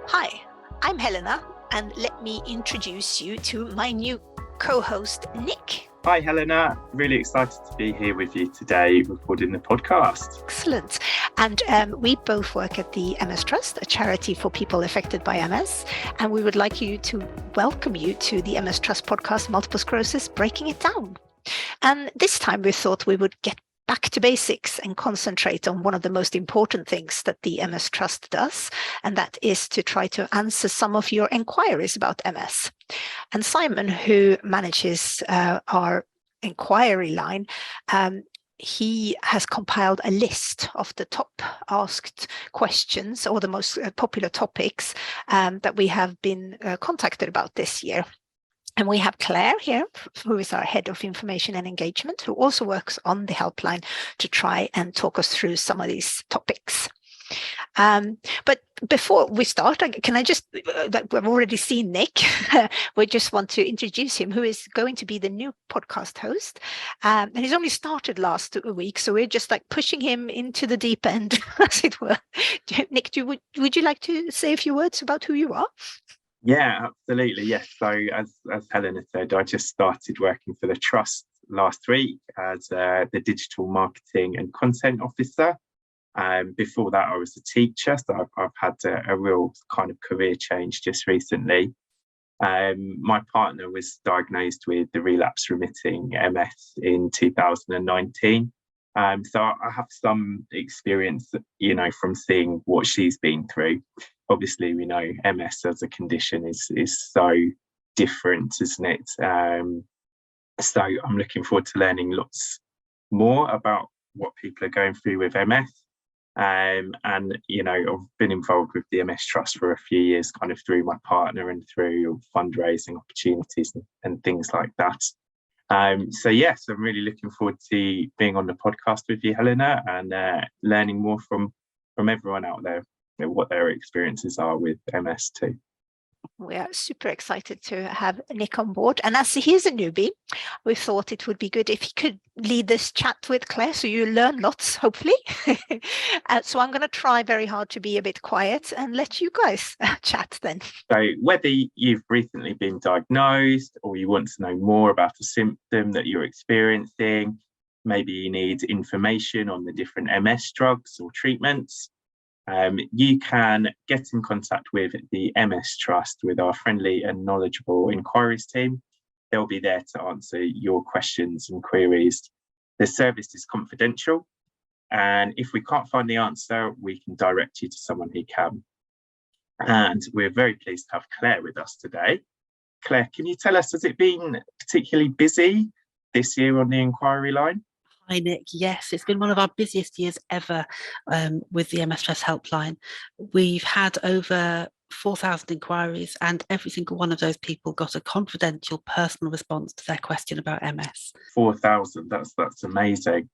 Hi, I'm Helena, and let me introduce you to my new co-host, Nick. Hi, Helena. Really excited to be here with you today recording the podcast. Excellent. And we both work at the MS Trust, a charity for people affected by MS. And we would like to welcome you to the MS Trust podcast, Multiple Sclerosis Breaking It Down. And this time we thought we would get back to basics and concentrate on one of the most important things that the MS Trust does, and that is to try to answer some of your inquiries about MS. And Simon, who manages our inquiry line, he has compiled a list of the top asked questions or the most popular topics that we have been contacted about this year. And we have Claire here, who is our head of information and engagement, who also works on the helpline to try and talk us through some of these topics. But before we start, can I just, we've already seen Nick, we just want to introduce him, who is going to be the new podcast host. And he's only started last week, so we're just like pushing him into the deep end, as it were. Nick, would you like to say a few words about who you are? Yeah, absolutely. Yes. So as Helena said, I just started working for the Trust last week as the digital marketing and content officer. Before that, I was a teacher. So I've had a real kind of career change just recently. My partner was diagnosed with the relapse remitting MS in 2019. So I have some experience, from seeing what she's been through. Obviously, we know MS as a condition is so different, isn't it? So I'm looking forward to learning lots more about what people are going through with MS. And, I've been involved with the MS Trust for a few years, kind of through my partner and through fundraising opportunities and things like that. So yes, I'm really looking forward to being on the podcast with you, Helena, and learning more from everyone out there, what their experiences are with MS too. We are super excited to have Nick on board. And as he's a newbie, we thought it would be good if he could lead this chat with Claire, so you learn lots, hopefully. So I'm going to try very hard to be a bit quiet and let you guys chat then. So whether you've recently been diagnosed or you want to know more about a symptom that you're experiencing, maybe you need information on the different MS drugs or treatments, you can get in contact with the MS Trust with our friendly and knowledgeable inquiries team. They'll be there to answer your questions and queries. The service is confidential, and if we can't find the answer, we can direct you to someone who can. And we're very pleased to have Claire with us today. Claire, can you tell us, has it been particularly busy this year on the inquiry line? Hi, Nick. Yes, it's been one of our busiest years ever with the MS Trust helpline. We've had over 4,000 inquiries, and every single one of those people got a confidential personal response to their question about MS. 4,000, that's amazing.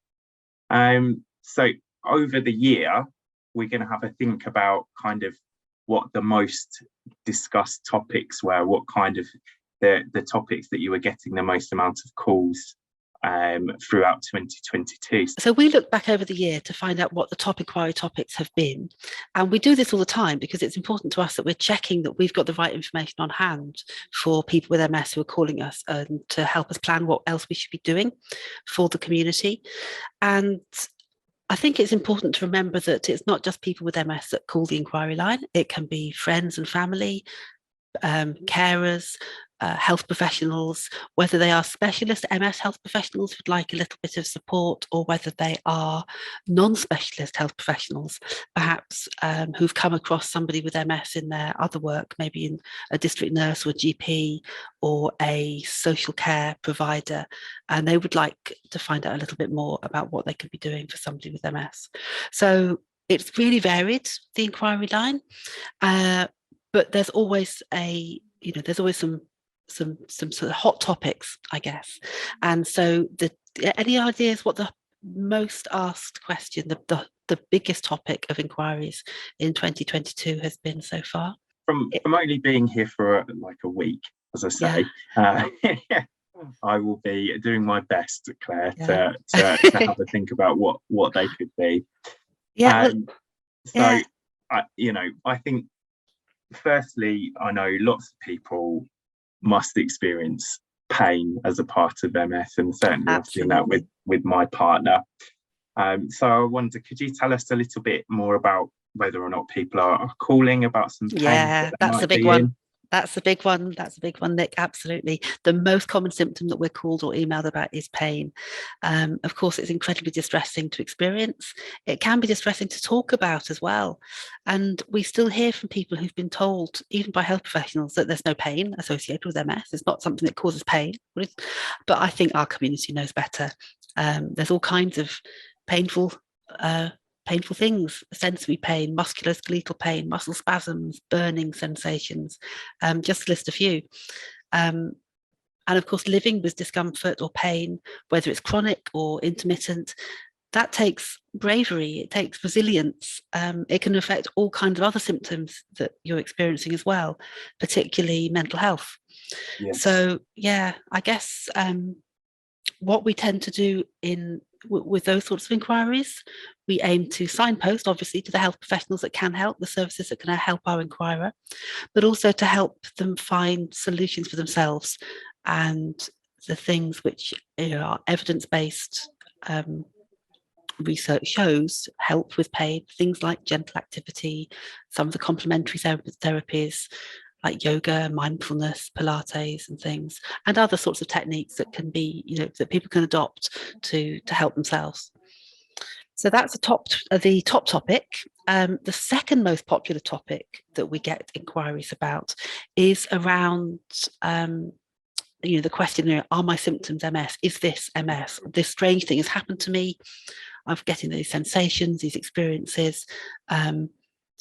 So over the year, we're going to have a think about kind of what the most discussed topics were, what kind of the topics that you were getting the most amount of calls throughout 2022. So we look back over the year to find out what the top inquiry topics have been. And we do this all the time because it's important to us that we're checking that we've got the right information on hand for people with MS who are calling us and to help us plan what else we should be doing for the community. And I think it's important to remember that it's not just people with MS that call the inquiry line. It can be friends and family, carers, health professionals, whether they are specialist MS health professionals who'd like a little bit of support, or whether they are non-specialist health professionals, perhaps who've come across somebody with MS in their other work, maybe in a district nurse or a GP or a social care provider, and they would like to find out a little bit more about what they could be doing for somebody with MS. So it's really varied, the inquiry line, but there's always some sort of hot topics, I guess. And so any ideas what the most asked question, the biggest topic of inquiries in 2022 has been so far? From only being here for like a week, as I say, I will be doing my best, Claire, to have a think about what they could be. I think firstly, I know lots of people must experience pain as a part of MS, and certainly I've seen that with my partner. So I wonder, could you tell us a little bit more about whether or not people are calling about some pain? Yeah, that's a big one. That's a big one. That's a big one, Nick. Absolutely. The most common symptom that we're called or emailed about is pain. Of course, it's incredibly distressing to experience. It can be distressing to talk about as well. And we still hear from people who've been told, even by health professionals, that there's no pain associated with MS. It's not something that causes pain. But I think our community knows better. There's all kinds of painful things: sensory pain, musculoskeletal pain, muscle spasms, burning sensations, just to list a few. And of course, living with discomfort or pain, whether it's chronic or intermittent, that takes bravery, it takes resilience. It can affect all kinds of other symptoms that you're experiencing as well, particularly mental health. Yes. So, yeah, I guess what we tend to do with those sorts of inquiries, we aim to signpost, obviously, to the health professionals that can help, the services that can help our inquirer, but also to help them find solutions for themselves, and the things which are evidence-based research shows help with pain, things like gentle activity, some of the complementary therapies like yoga, mindfulness, Pilates and things, and other sorts of techniques that can be, that people can adopt to help themselves. So that's the top topic. The second most popular topic that we get inquiries about is around the question, are my symptoms MS? Is this MS? This strange thing has happened to me. I'm getting these sensations, these experiences.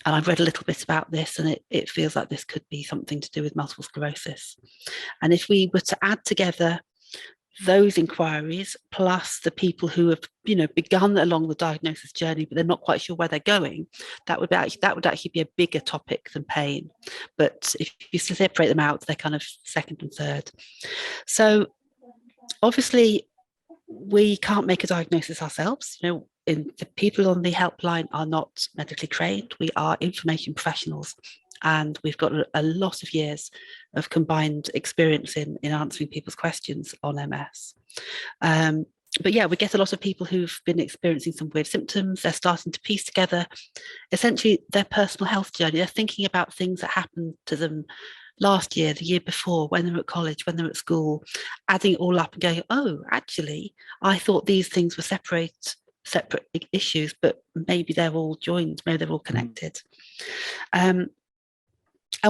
And I've read a little bit about this, and it feels like this could be something to do with multiple sclerosis. And if we were to add together those inquiries plus the people who have begun along the diagnosis journey but they're not quite sure where they're going, that would actually be a bigger topic than pain. But if you separate them out, they're kind of second and third. So obviously we can't make a diagnosis ourselves. The people on the helpline are not medically trained. We are information professionals, and we've got a lot of years of combined experience in answering people's questions on MS. But yeah, we get a lot of people who've been experiencing some weird symptoms. They're starting to piece together essentially their personal health journey. They're thinking about things that happened to them last year, the year before, when they were at college, when they were at school, adding it all up and going, oh, actually, I thought these things were separate issues, but maybe they're all joined, maybe they're all connected. And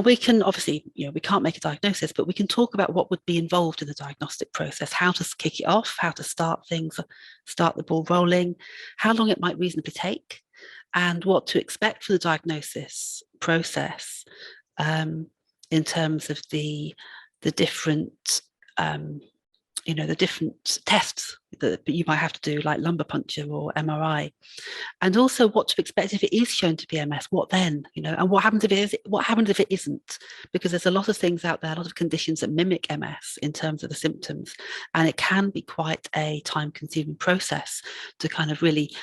we can obviously, we can't make a diagnosis, but we can talk about what would be involved in the diagnostic process, how to kick it off, how to start things, start the ball rolling, how long it might reasonably take, and what to expect for the diagnosis process in terms of the different the different tests that you might have to do, like lumbar puncture or MRI, and also what to expect if it is shown to be MS. What then, and what happens if it is? What happens if it isn't? Because there's a lot of things out there, a lot of conditions that mimic MS in terms of the symptoms, and it can be quite a time-consuming process to kind of really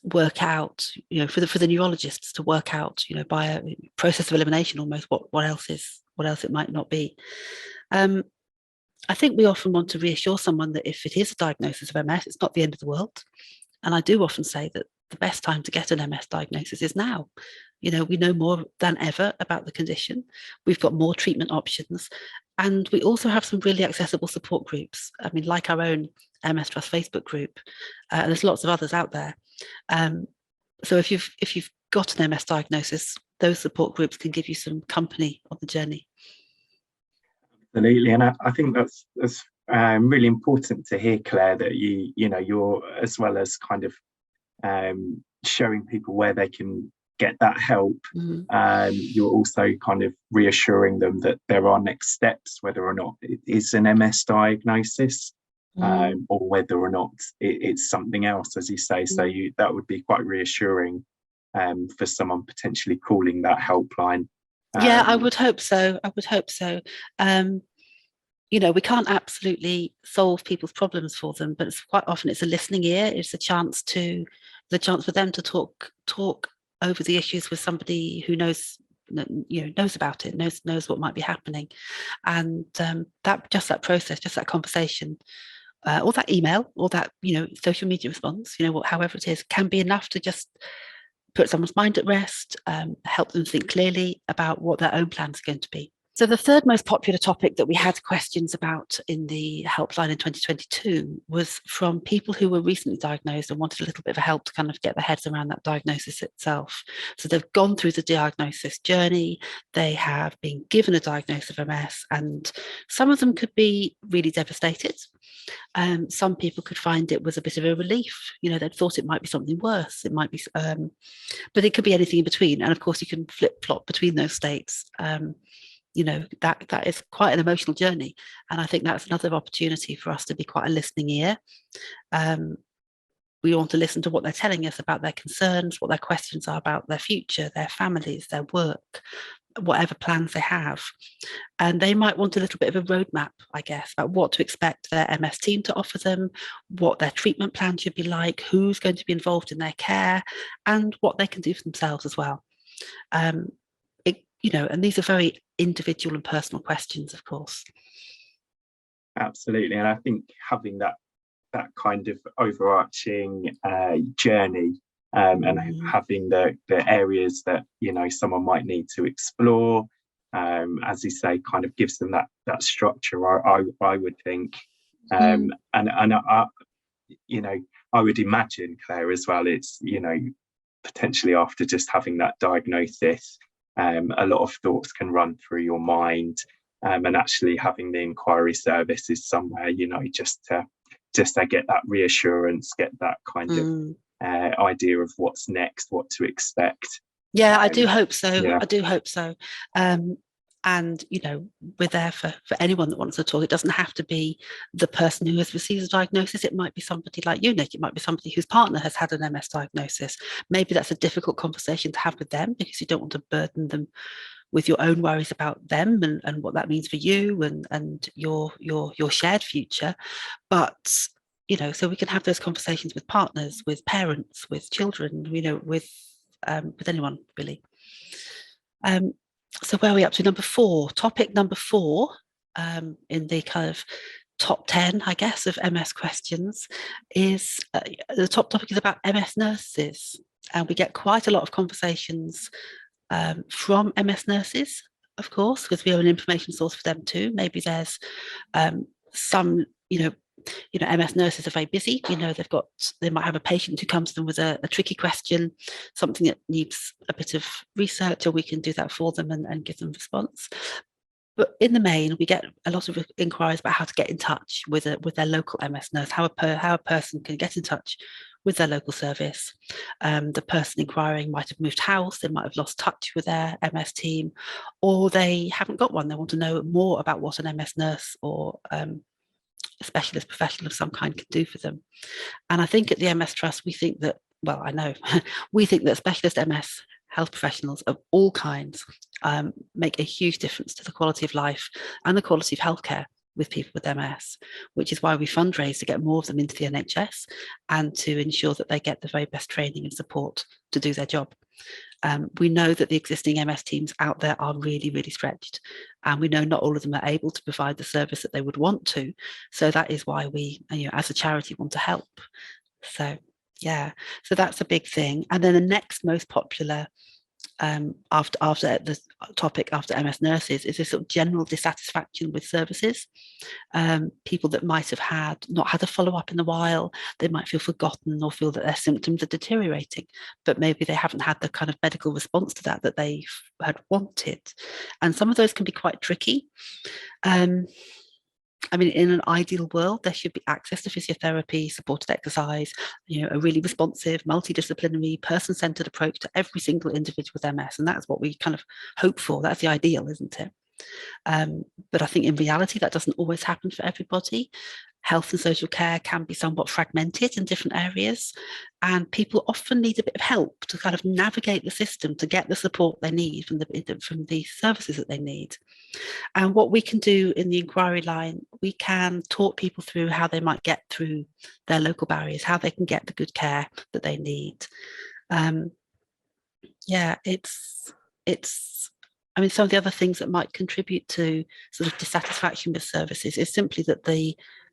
work out, for the neurologists to work out, by a process of elimination almost, what else it might not be. I think we often want to reassure someone that if it is a diagnosis of MS, it's not the end of the world. And I do often say that the best time to get an MS diagnosis is now. We know more than ever about the condition. We've got more treatment options. And we also have some really accessible support groups. I mean, like our own MS Trust Facebook group. And there's lots of others out there. So if you've got an MS diagnosis, those support groups can give you some company on the journey. Absolutely, and I think that's really important to hear, Claire, that you're, as well as kind of showing people where they can get that help, you're also kind of reassuring them that there are next steps, whether or not it is an MS diagnosis, or whether or not it's something else, as you say. So that would be quite reassuring for someone potentially calling that helpline. Yeah, I would hope so. We can't absolutely solve people's problems for them, but it's quite often it's a listening ear. It's a chance for them to talk over the issues with somebody who knows knows about it, knows what might be happening. And that process, just that conversation, or that email, or that social media response, however it is, can be enough to just put someone's mind at rest, help them think clearly about what their own plans are going to be. So the third most popular topic that we had questions about in the helpline in 2022 was from people who were recently diagnosed and wanted a little bit of help to kind of get their heads around that diagnosis itself. So they've gone through the diagnosis journey, they have been given a diagnosis of MS, and some of them could be really devastated. Some people could find it was a bit of a relief. They'd thought it might be something worse. It might be, but it could be anything in between. And of course, you can flip-flop between those states. That is quite an emotional journey, and I think that's another opportunity for us to be quite a listening ear. We want to listen to what they're telling us about their concerns, what their questions are about their future, their families, their work, whatever plans they have. And they might want a little bit of a roadmap, I guess, about what to expect their MS team to offer them, what their treatment plan should be like, who's going to be involved in their care, and what they can do for themselves as well. And these are very individual and personal questions, of course. Absolutely. And I think having that kind of overarching journey, and having the areas that someone might need to explore, as you say, kind of gives them that structure. I would think, and I would imagine, Claire, as well. It's potentially after just having that diagnosis, a lot of thoughts can run through your mind, and actually having the inquiry service is somewhere, just to get that reassurance, get that kind of idea of what's next, what to expect. Yeah, I do hope so. Yeah. I do hope so. And we're there for anyone that wants to talk. It doesn't have to be the person who has received a diagnosis. It might be somebody like you, Nick. It might be somebody whose partner has had an MS diagnosis. Maybe that's a difficult conversation to have with them, because you don't want to burden them with your own worries about them and what that means for you and your shared future. But so we can have those conversations with partners, with parents, with children, with anyone really. So where are we up to? Topic number four, in the kind of top 10, I guess, of MS questions is the top topic is about MS nurses. And we get quite a lot of conversations from MS nurses, of course, because we are an information source for them too. Maybe there's some, MS nurses are very busy. They might have a patient who comes to them with a tricky question, something that needs a bit of research, or we can do that for them and give them a response. But in the main, we get a lot of inquiries about how to get in touch with their local MS nurse, how a person can get in touch with their local service. The person inquiring might have moved house, they might have lost touch with their MS team, or they haven't got one. They want to know more about what an MS nurse or a specialist professional of some kind can do for them. And I think at the MS Trust, we think that, well, I know, we think that specialist MS health professionals of all kinds make a huge difference to the quality of life and the quality of healthcare with people with MS, which is why we fundraise to get more of them into the NHS and to ensure that they get the very best training and support to do their job. We know that the existing MS teams out there are really, really stretched, and we know not all of them are able to provide the service that they would want to. So that is why we, as a charity, want to help. So that's a big thing. And then the next most popular after the topic after MS nurses is this sort of general dissatisfaction with services. People that might have not had a follow-up in a while, they might feel forgotten or feel that their symptoms are deteriorating, but maybe they haven't had the kind of medical response to that they had wanted. And some of those can be quite tricky. In an ideal world, there should be access to physiotherapy, supported exercise, a really responsive, multidisciplinary, person-centered approach to every single individual with MS. And that's what we kind of hope for. That's the ideal, isn't it? But I think in reality, that doesn't always happen for everybody. Health and social care can be somewhat fragmented in different areas, and people often need a bit of help to kind of navigate the system to get the support they need from the services that they need. And what we can do in the inquiry line, we can talk people through how they might get through their local barriers, how they can get the good care that they need. It's I mean, some of the other things that might contribute to sort of dissatisfaction with services is simply that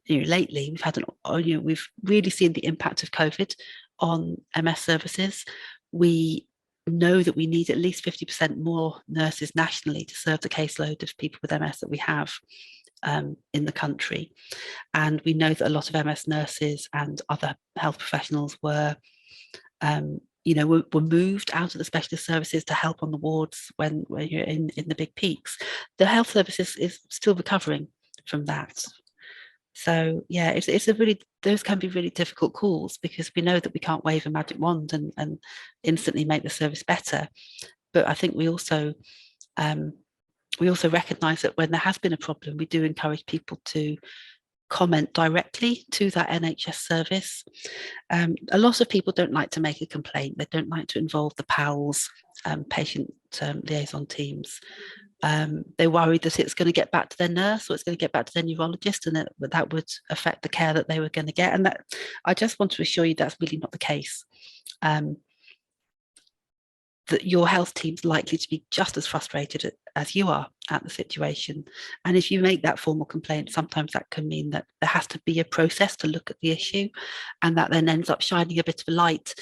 lately we've had we've really seen the impact of COVID on MS services. We know that we need at least 50% more nurses nationally to serve the caseload of people with MS that we have in the country. And we know that a lot of MS nurses and other health professionals were moved out of the specialist services to help on the wards when you're in the big peaks. The health services is still recovering from that. So yeah, those can be really difficult calls, because we know that we can't wave a magic wand and instantly make the service better. But I think we also recognise that when there has been a problem, we do encourage people to comment directly to that NHS service. A lot of people don't like to make a complaint. They don't like to involve the PALS, patient liaison teams. They're worried that it's going to get back to their nurse, or it's going to get back to their neurologist, and that would affect the care that they were going to get. And that, I just want to assure you, that's really not the case. That your health team's likely to be just as frustrated as you are at the situation. And if you make that formal complaint, sometimes that can mean that there has to be a process to look at the issue, and that then ends up shining a bit of a light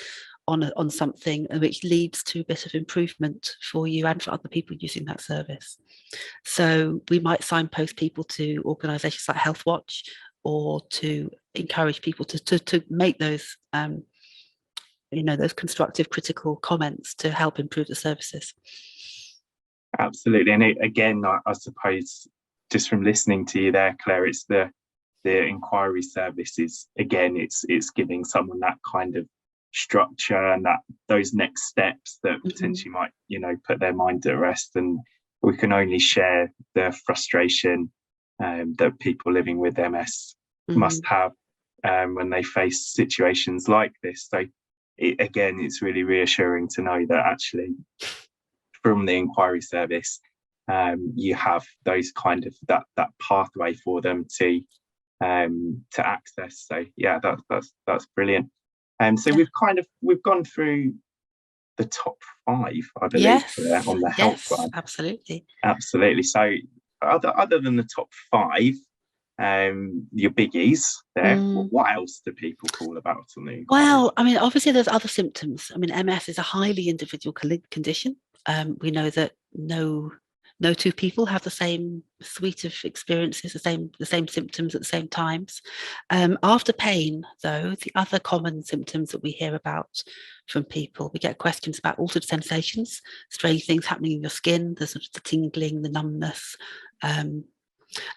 on something, which leads to a bit of improvement for you and for other people using that service. So we might signpost people to organisations like Health Watch, or to encourage people to make those those constructive, critical comments to help improve the services. Absolutely. And again, I suppose, just from listening to you there, Claire, it's the inquiry services. Again, it's giving someone that kind of structure and those next steps that potentially might, put their mind at rest. And we can only share the frustration that people living with MS must have when they face situations like this. So it's really reassuring to know that actually from the inquiry service, you have those kind of that pathway for them to access. So yeah, that's brilliant. So we've gone through the top 5, I believe, on the helpline. Absolutely. So other than the top 5, your biggies there, what else do people call about on the inquiry? Well, I mean, obviously there's other symptoms. I mean, MS is a highly individual condition. We know that no two people have the same suite of experiences, the same symptoms at the same times. After pain, though, the other common symptoms that we hear about from people, we get questions about altered sensations, strange things happening in your skin, the tingling, the numbness. And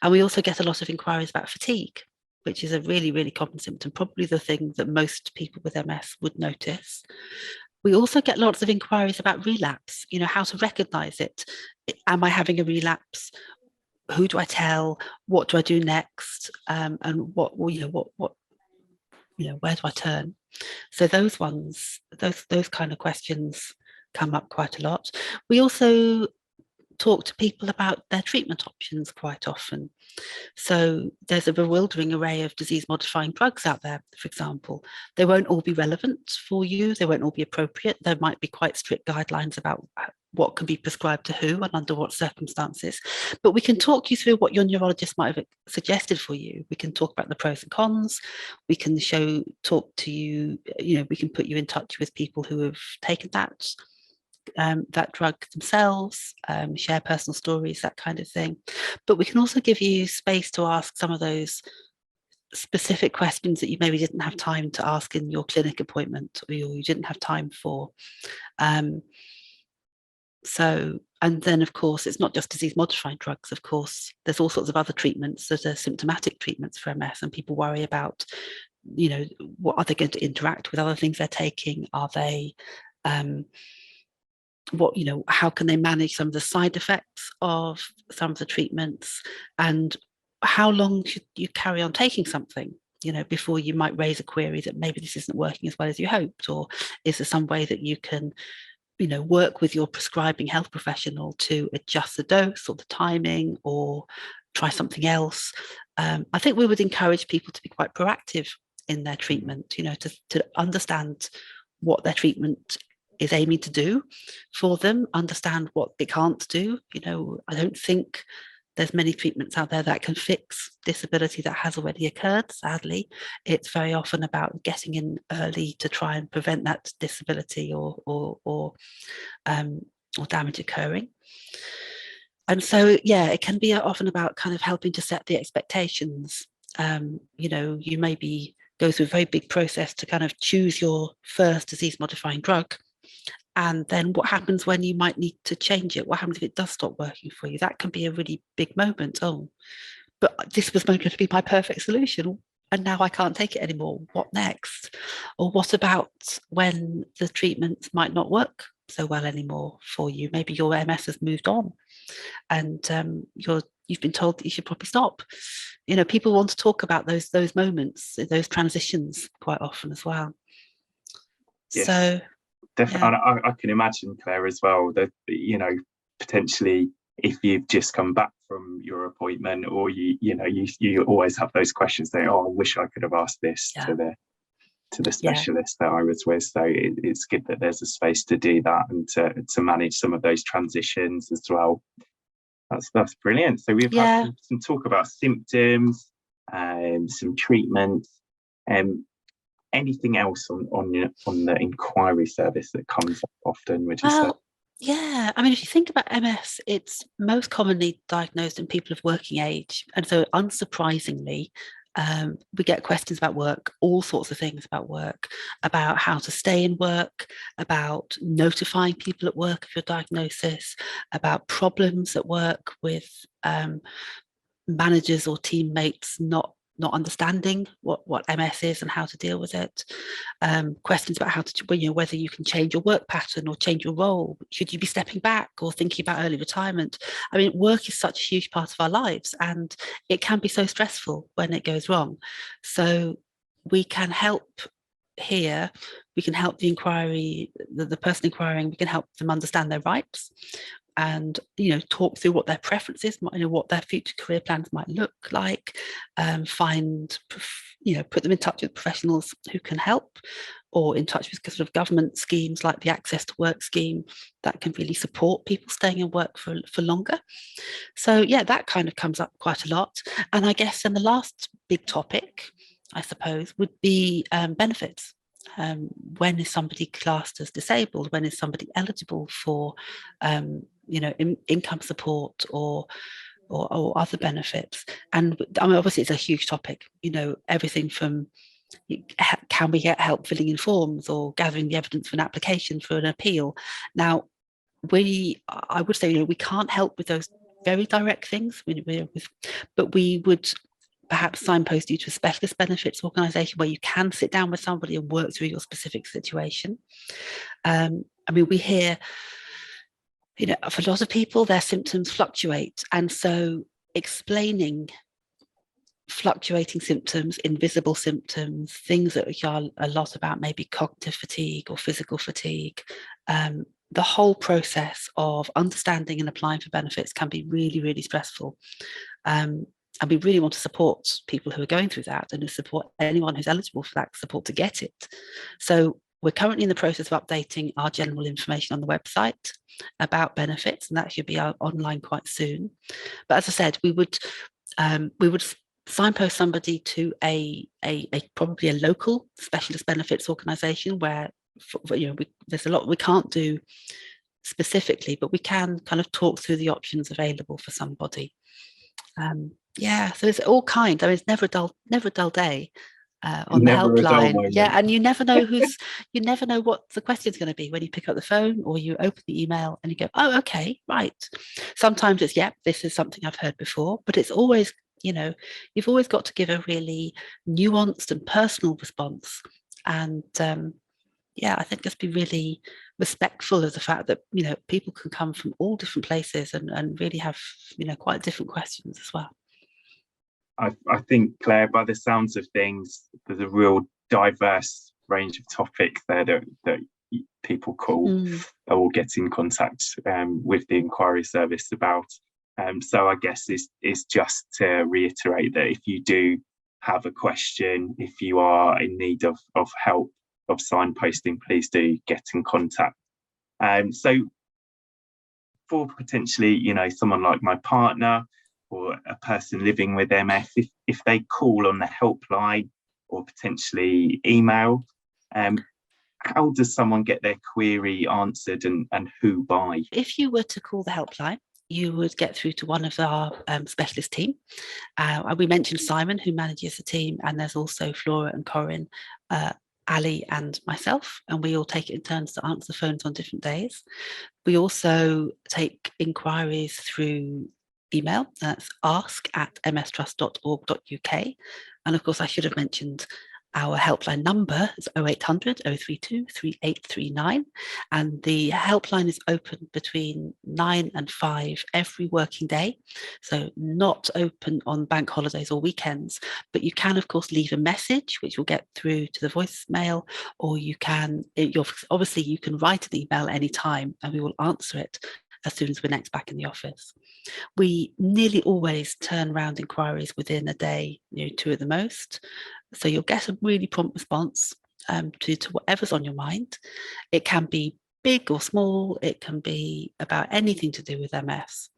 we also get a lot of inquiries about fatigue, which is a really, really common symptom, probably the thing that most people with MS would notice. We also get lots of inquiries about relapse, how to recognise it. Am I having a relapse? Who do I tell? What do I do next? And where do I turn? So those kind of questions come up quite a lot. We also talk to people about their treatment options quite often. So there's a bewildering array of disease-modifying drugs out there, for example. They won't all be relevant for you. They won't all be appropriate. There might be quite strict guidelines about what can be prescribed to who and under what circumstances. But we can talk you through what your neurologist might have suggested for you. We can talk about the pros and cons. We can talk to you, we can put you in touch with people who have taken that drug themselves, share personal stories, that kind of thing. But we can also give you space to ask some of those specific questions that you maybe didn't have time to ask in your clinic appointment, or you didn't have time for. And then, of course, it's not just disease-modifying drugs. Of course, there's all sorts of other treatments that are symptomatic treatments for MS, and people worry about, what are they going to interact with other things they're taking? Are they how can they manage some of the side effects of some of the treatments, and how long should you carry on taking something, before you might raise a query that maybe this isn't working as well as you hoped, or is there some way that you can, work with your prescribing health professional to adjust the dose or the timing, or try something else. I think we would encourage people to be quite proactive in their treatment, to understand what their treatment is aiming to do for them, understand what it can't do. I don't think there's many treatments out there that can fix disability that has already occurred, sadly. It's very often about getting in early to try and prevent that disability or damage occurring. And so, it can be often about kind of helping to set the expectations. You maybe go through a very big process to kind of choose your first disease-modifying drug. And then what happens when you might need to change it? What happens if it does stop working for you? That can be a really big moment. Oh, but this was going to be my perfect solution, and now I can't take it anymore. What next? Or what about when the treatments might not work so well anymore for you? Maybe your MS has moved on, and you've been told that you should probably stop. People want to talk about those moments, those transitions quite often as well. Yes. So definitely, I can imagine, Claire, as well, that potentially if you've just come back from your appointment, or you always have those questions saying, "Oh, I wish I could have asked this to the specialist that I was with." So it's good that there's a space to do that and to manage some of those transitions as well. That's brilliant. So we've had some talk about symptoms, some treatments, anything else on the inquiry service that comes up often, would you say? Yeah, I mean, if you think about MS, it's most commonly diagnosed in people of working age. And so unsurprisingly, we get questions about work, all sorts of things about work, about how to stay in work, about notifying people at work of your diagnosis, about problems at work with managers or teammates not understanding what MS is and how to deal with it. Questions about how to, whether you can change your work pattern or change your role. Should you be stepping back or thinking about early retirement? I mean, work is such a huge part of our lives, and it can be so stressful when it goes wrong. So we can help here. We can help the inquiry, the person inquiring, we can help them understand their rights, and talk through what their preferences, what their future career plans might look like, put them in touch with professionals who can help, or in touch with sort of government schemes like the Access to Work scheme that can really support people staying in work for longer. So that kind of comes up quite a lot. And I guess then the last big topic, I suppose, would be benefits. When is somebody classed as disabled? When is somebody eligible for income support or other benefits? And I mean, obviously it's a huge topic, everything from can we get help filling in forms or gathering the evidence for an application for an appeal. Now, I would say, we can't help with those very direct things, but we would perhaps signpost you to a specialist benefits organisation where you can sit down with somebody and work through your specific situation. I mean, we hear, for a lot of people, their symptoms fluctuate. And so explaining fluctuating symptoms, invisible symptoms, things that are a lot about maybe cognitive fatigue or physical fatigue, the whole process of understanding and applying for benefits can be really, really stressful. And we really want to support people who are going through that, and to support anyone who's eligible for that support to get it. So we're currently in the process of updating our general information on the website about benefits, and that should be online quite soon. But as I said, we would signpost somebody to a probably a local specialist benefits organisation where there's a lot we can't do specifically, but we can kind of talk through the options available for somebody. So it's all kinds. I mean, it's never a dull day on the helpline. And you never know you never know what the question's going to be when you pick up the phone or you open the email and you go, oh, okay, right. Sometimes it's, this is something I've heard before, but it's always, you've always got to give a really nuanced and personal response. And I think just be really respectful of the fact that, people can come from all different places and really have, quite different questions as well. I think, Claire, by the sounds of things, there's a real diverse range of topics there that people call or get in contact with the inquiry service about. So I guess it's just to reiterate that if you do have a question, if you are in need of help, of signposting, please do get in contact So for potentially, someone like my partner or a person living with MS, if they call on the helpline or potentially email, how does someone get their query answered and who by? If you were to call the helpline, you would get through to one of our specialist team. We mentioned Simon, who manages the team, and there's also Flora and Corinne, Ali and myself, and we all take it in turns to answer the phones on different days. We also take inquiries through email. That's ask@mstrust.org.uk. And of course, I should have mentioned our helpline number is 0800 032 3839, and the helpline is open between 9 and 5 every working day, so not open on bank holidays or weekends, but you can of course leave a message which will get through to the voicemail, or you can write an email anytime and we will answer it as soon as we're next back in the office. We nearly always turn around inquiries within a day, 2 at the most. So you'll get a really prompt response to whatever's on your mind. It can be big or small. It can be about anything to do with MS.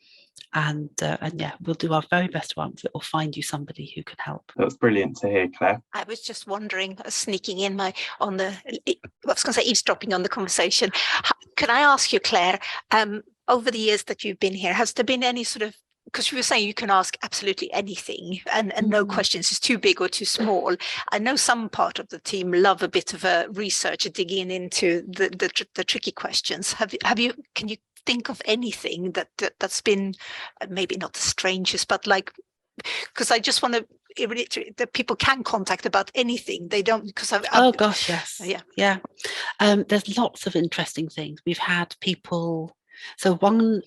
And yeah, we'll do our very best to answer it or find you somebody who can help. That's brilliant to hear, Claire. I was just wondering, sneaking in eavesdropping on the conversation. Can I ask you, Claire, over the years that you've been here, has there been any sort of, because you were saying you can ask absolutely anything and no questions is too big or too small. I know some part of the team love a bit of a research, digging into the tricky questions. Can you think of anything that's been maybe not the strangest, but like, because I just want to reiterate that people can contact about anything. They don't, because oh gosh, yes. Yeah. There's lots of interesting things. We've had people, so one,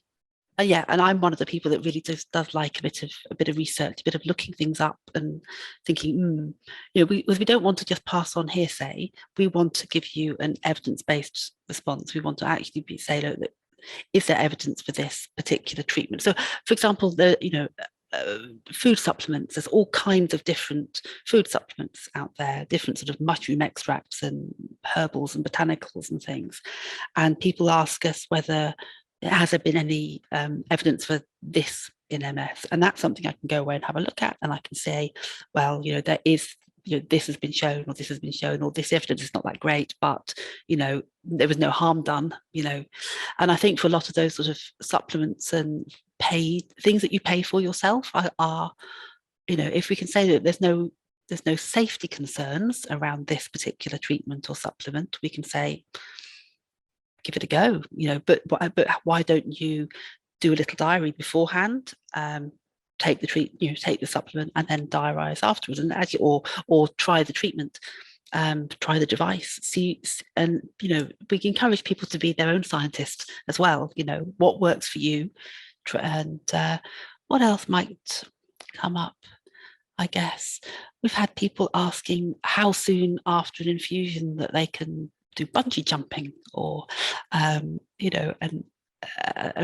and I'm one of the people that really does like a bit of research, a bit of looking things up and thinking, we don't want to just pass on hearsay. We want to give you an evidence-based response. We want to actually say, look, is there evidence for this particular treatment? So, for example, food supplements, there's all kinds of different food supplements out there, different sort of mushroom extracts and herbals and botanicals and things. And people ask us whether has there been any evidence for this in MS? And that's something I can go away and have a look at, and I can say, well, there is, this has been shown, or this has been shown, or this evidence is not that great, but there was no harm done, and I think for a lot of those sort of supplements and paid things that you pay for yourself are if we can say that there's no safety concerns around this particular treatment or supplement, we can say give it a go, but why don't you do a little diary beforehand, take the supplement and then diarise afterwards, and or try the treatment, try the device, see, and we encourage people to be their own scientists as well. What works for you, and what else might come up. I guess we've had people asking how soon after an infusion that they can do bungee jumping, or and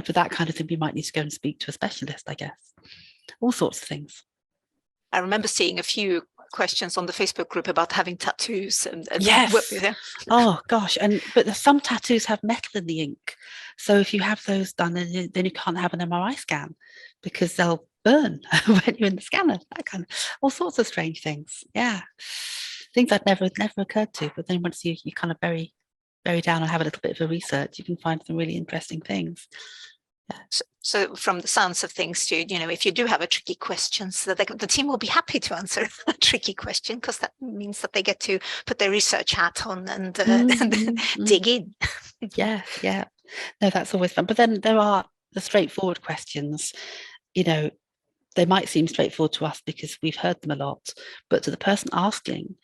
for that kind of thing we might need to go and speak to a specialist, I guess. All sorts of things. I remember seeing a few questions on the Facebook group about having tattoos and yes. Oh gosh, but some tattoos have metal in the ink, so if you have those done, then you can't have an MRI scan because they'll burn when you're in the scanner. That kind of, all sorts of strange things. Yeah, things I'd never occurred to, but then once you kind of bury down and have a little bit of a research, you can find some really interesting things. Yeah. So from the sounds of things too, if you do have a tricky question, so that the team will be happy to answer a tricky question, because that means that they get to put their research hat on and dig in. Yeah. No, that's always fun. But then there are the straightforward questions. They might seem straightforward to us because we've heard them a lot, but to the person asking,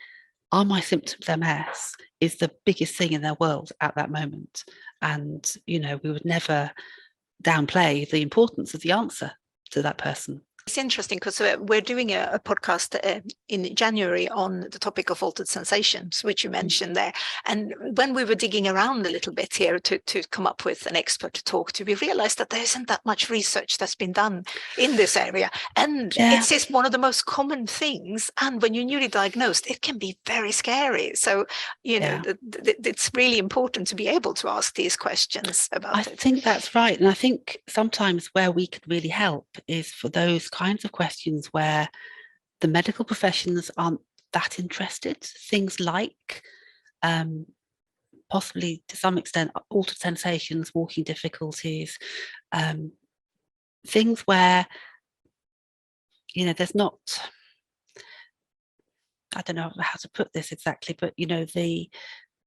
are my symptoms MS, is the biggest thing in their world at that moment. And, we would never downplay the importance of the answer to that person. It's interesting because we're doing a podcast in January on the topic of altered sensations, which you mentioned there. And when we were digging around a little bit here to come up with an expert to talk to, we realized that there isn't that much research that's been done in this area. And it's just one of the most common things. And when you're newly diagnosed, it can be very scary. So, it's really important to be able to ask these questions about it. I think that's right. And I think sometimes where we could really help is for those kinds of questions where the medical professions aren't that interested. Things like possibly to some extent altered sensations, walking difficulties, things where, there's not, I don't know how to put this exactly, but,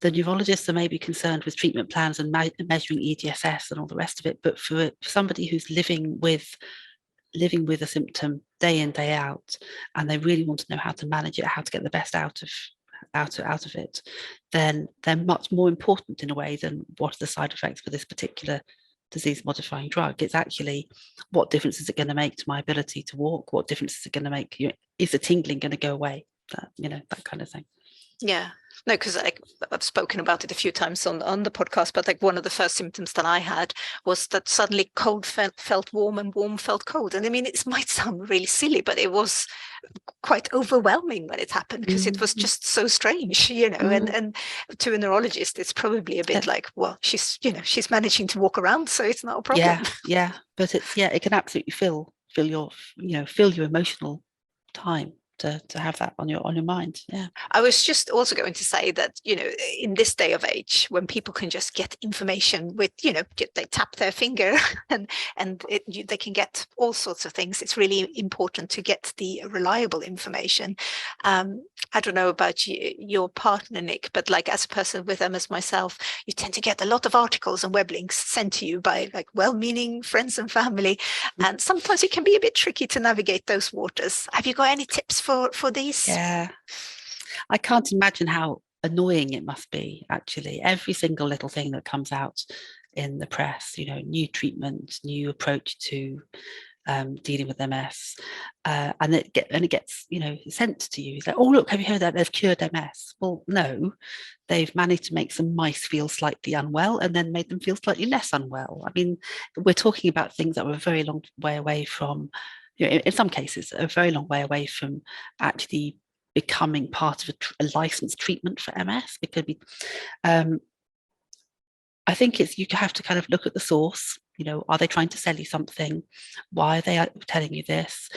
the neurologists are maybe concerned with treatment plans and measuring EDSS and all the rest of it. But for somebody who's living with a symptom day in, day out, and they really want to know how to manage it, how to get the best out of it, then they're much more important in a way than what are the side effects for this particular disease modifying drug. It's actually, what difference is it going to make to my ability to walk? What difference is it going to make? Is the tingling going to go away? That kind of thing. Yeah. No, because I've spoken about it a few times on the podcast, but one of the first symptoms that I had was that suddenly cold felt warm and warm felt cold. And I mean, it might sound really silly, but it was quite overwhelming when it happened because it was just so strange, and to a neurologist, it's probably a bit like, well, she's managing to walk around, so it's not a problem. Yeah. But it can absolutely fill your emotional time to have that on your mind. Yeah. I was just also going to say that, in this day of age, when people can just get information with, they tap their finger and they can get all sorts of things. It's really important to get the reliable information. I don't know about your partner, Nick, but as a person with MS myself, you tend to get a lot of articles and web links sent to you by well-meaning friends and family. And sometimes it can be a bit tricky to navigate those waters. Have you got any tips for these? Yeah, I can't imagine how annoying it must be, actually. Every single little thing that comes out in the press, new treatment, new approach to dealing with MS, and it gets sent to you. It's like, oh look, have you heard that they've cured MS? Well, no, they've managed to make some mice feel slightly unwell and then made them feel slightly less unwell. I mean, we're talking about things that were a very long way away from, in some cases, a very long way away from actually becoming part of a licensed treatment for MS. Because I think you have to kind of look at the source. Are they trying to sell you something? Why are they telling you this?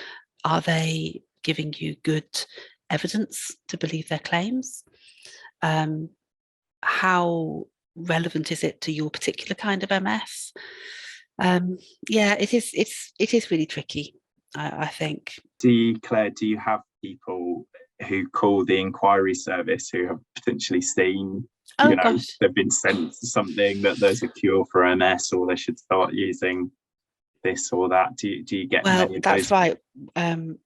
Are they giving you good evidence to believe their claims? How relevant is it to your particular kind of MS? It is really tricky, I think. Claire, do you have people who call the inquiry service who have potentially seen, gosh, they've been sent something that there's a cure for MS, or they should start using this or that? Do you get many of that's those? right.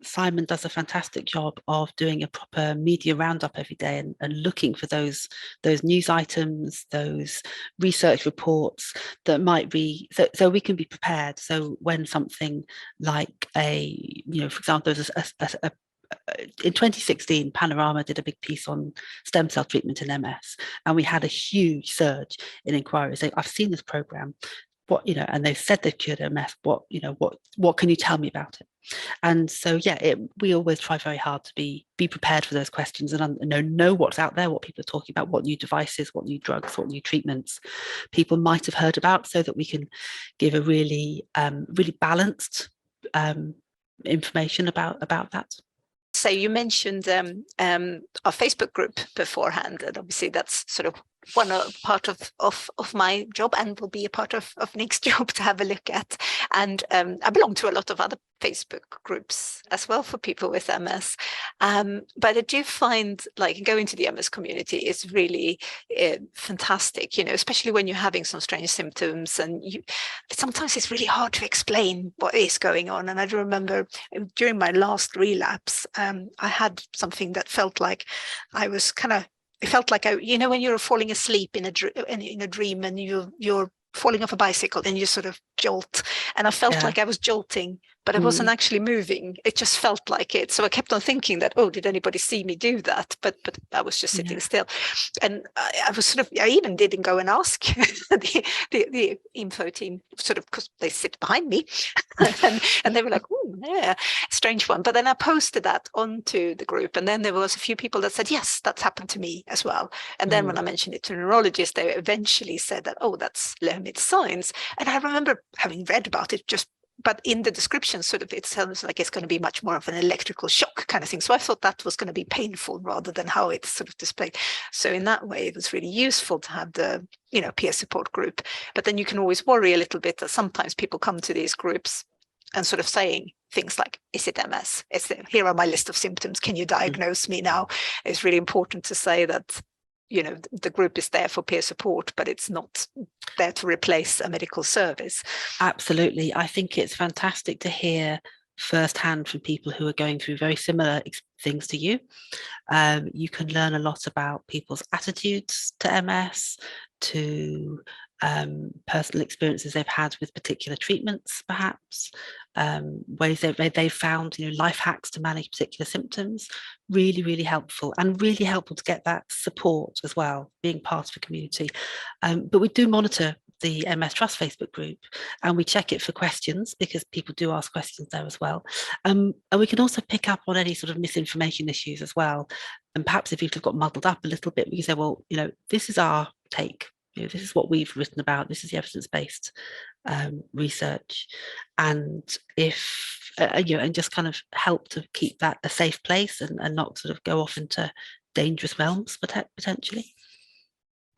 Simon does a fantastic job of doing a proper media roundup every day and looking for those news items, those research reports that might be so we can be prepared. So when something like for example, there's in 2016, Panorama did a big piece on stem cell treatment in MS, and we had a huge surge in inquiries saying, I've seen this program, and they've said they've cured MS, what can you tell me about it? And so we always try very hard to be prepared for those questions and know what's out there, what people are talking about, what new devices, what new drugs, what new treatments people might have heard about, so that we can give a really balanced information about that. So you mentioned our Facebook group beforehand, and obviously that's sort of one part of my job, and will be a part of Nick's job to have a look at. And I belong to a lot of other Facebook groups as well for people with MS. But I do find going to the MS community is really fantastic, especially when you're having some strange symptoms, and sometimes it's really hard to explain what is going on. And I remember during my last relapse, I had something that felt like I was it felt like when you're falling asleep in a dream and your falling off a bicycle and you sort of jolt, and I felt like I was jolting, but I wasn't actually moving. It just felt like it. So I kept on thinking that, oh, did anybody see me do that? But I was just sitting still. And I was sort of, I even didn't go and ask the info team, sort of, because they sit behind me. and they were like, oh, yeah, strange one. But then I posted that onto the group, and then there was a few people that said, yes, that's happened to me as well. And then when I mentioned it to a neurologist, they eventually said that, oh, that's Lehmann's signs. And I remember having read about it, but in the description, sort of, it sounds like it's going to be much more of an electrical shock kind of thing. So I thought that was going to be painful rather than how it's sort of displayed. So in that way, it was really useful to have the, peer support group. But then you can always worry a little bit that sometimes people come to these groups and sort of saying things like, is it MS? Here are my list of symptoms. Can you diagnose me now? It's really important to say that, the group is there for peer support, but it's not there to replace a medical service. Absolutely. I think it's fantastic to hear firsthand from people who are going through very similar things to you. You can learn a lot about people's attitudes to MS, to personal experiences they've had with particular treatments, perhaps, ways they've found, life hacks to manage particular symptoms. Really, really helpful, and really helpful to get that support as well, being part of a community. But we do monitor the MS Trust Facebook group, and we check it for questions, because people do ask questions there as well. And we can also pick up on any sort of misinformation issues as well. And perhaps if people have got muddled up a little bit, we can say, well, this is our take. This is what we've written about. This is the evidence-based research, and if and just kind of help to keep that a safe place and not sort of go off into dangerous realms potentially.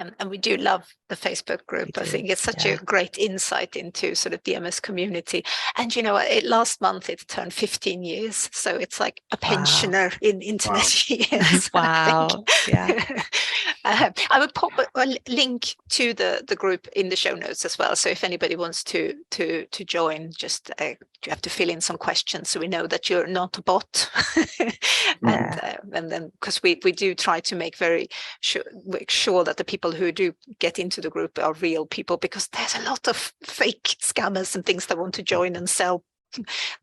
And we do love the Facebook group. I think it's such a great insight into sort of the MS community. And last month it turned 15 years. So it's like a pensioner in internet years. Wow. Yeah. I would pop a link to the group in the show notes as well. So if anybody wants to join, just you have to fill in some questions so we know that you're not a bot. And then, because we do try to make sure that the people who do get into the group are real people, because there's a lot of fake scammers and things that want to join and sell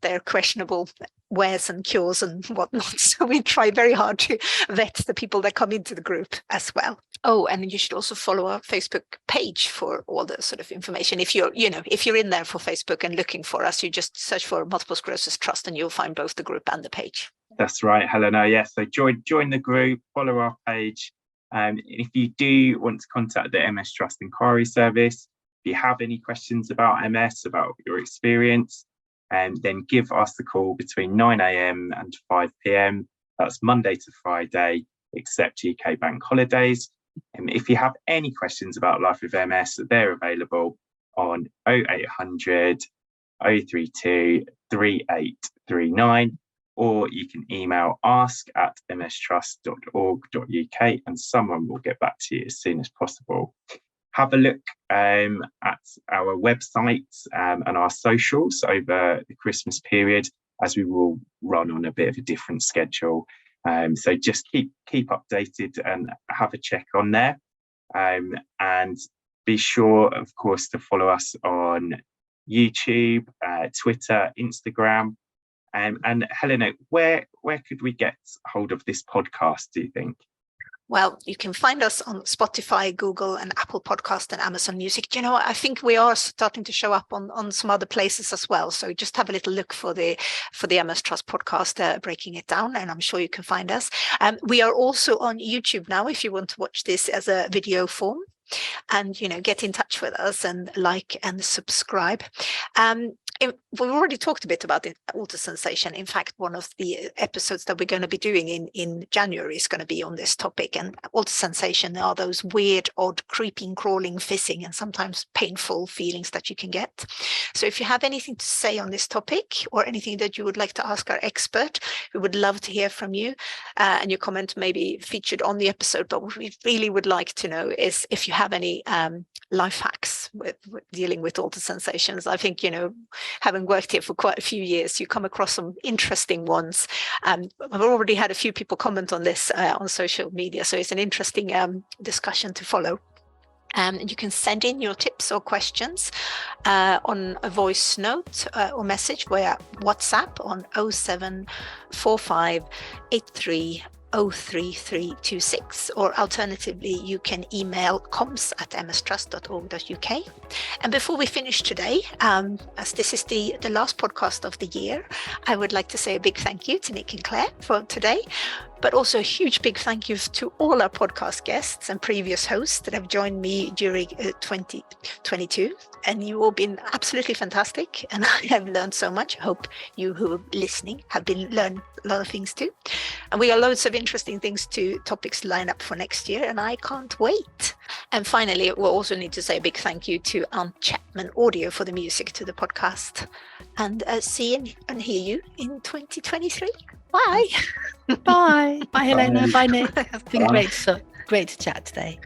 their questionable wares and cures and whatnot. So we try very hard to vet the people that come into the group as well. Oh, and you should also follow our Facebook page for all the sort of information. If you're in there for Facebook and looking for us, you just search for Multiple Sclerosis Trust and you'll find both the group and the page. That's right, Helena. Yes, so join the group, follow our page. If you do want to contact the MS Trust Inquiry Service, if you have any questions about MS, about your experience, then give us the call between 9 a.m. and 5 p.m. That's Monday to Friday, except UK bank holidays. And if you have any questions about life with MS, they're available on 0800 032 3839, or you can email ask@mstrust.org.uk and someone will get back to you as soon as possible. Have a look at our website and our socials over the Christmas period, as we will run on a bit of a different schedule. So just keep updated and have a check on there. And be sure, of course, to follow us on YouTube, Twitter, Instagram. And Helena, where could we get hold of this podcast, do you think? Well, you can find us on Spotify, Google, and Apple Podcast and Amazon Music. Do you know what? I think we are starting to show up on some other places as well. So just have a little look for the MS Trust podcast, Breaking It Down, and I'm sure you can find us. We are also on YouTube now if you want to watch this as a video form. And get in touch with us and like and subscribe. We've already talked a bit about alter sensation. In fact, one of the episodes that we're going to be doing in January is going to be on this topic. And alter sensation are those weird, odd, creeping, crawling, fizzing, and sometimes painful feelings that you can get. So if you have anything to say on this topic or anything that you would like to ask our expert, we would love to hear from you. And your comment may be featured on the episode. But what we really would like to know is if you have any life hacks with dealing with alter sensations. I think, having worked here for quite a few years, you come across some interesting ones. I've already had a few people comment on this on social media, so it's an interesting discussion to follow. You can send in your tips or questions on a voice note or message via WhatsApp on 0745 83 03326, or alternatively you can email comms@mstrust.org.uk. And before we finish today, as this is the last podcast of the year, I would like to say a big thank you to Nick and Claire for today, but also a huge big thank you to all our podcast guests and previous hosts that have joined me during 2022. And you've all been absolutely fantastic, and I have learned so much. I hope you who are listening have learned a lot of things too. And we got loads of interesting topics lined up for next year, and I can't wait. And finally, we'll also need to say a big thank you to Aunt Chapman Audio for the music to the podcast. And see and hear you in 2023. Bye. Bye. Bye, Helena. Bye, Nick. It's been great to chat today.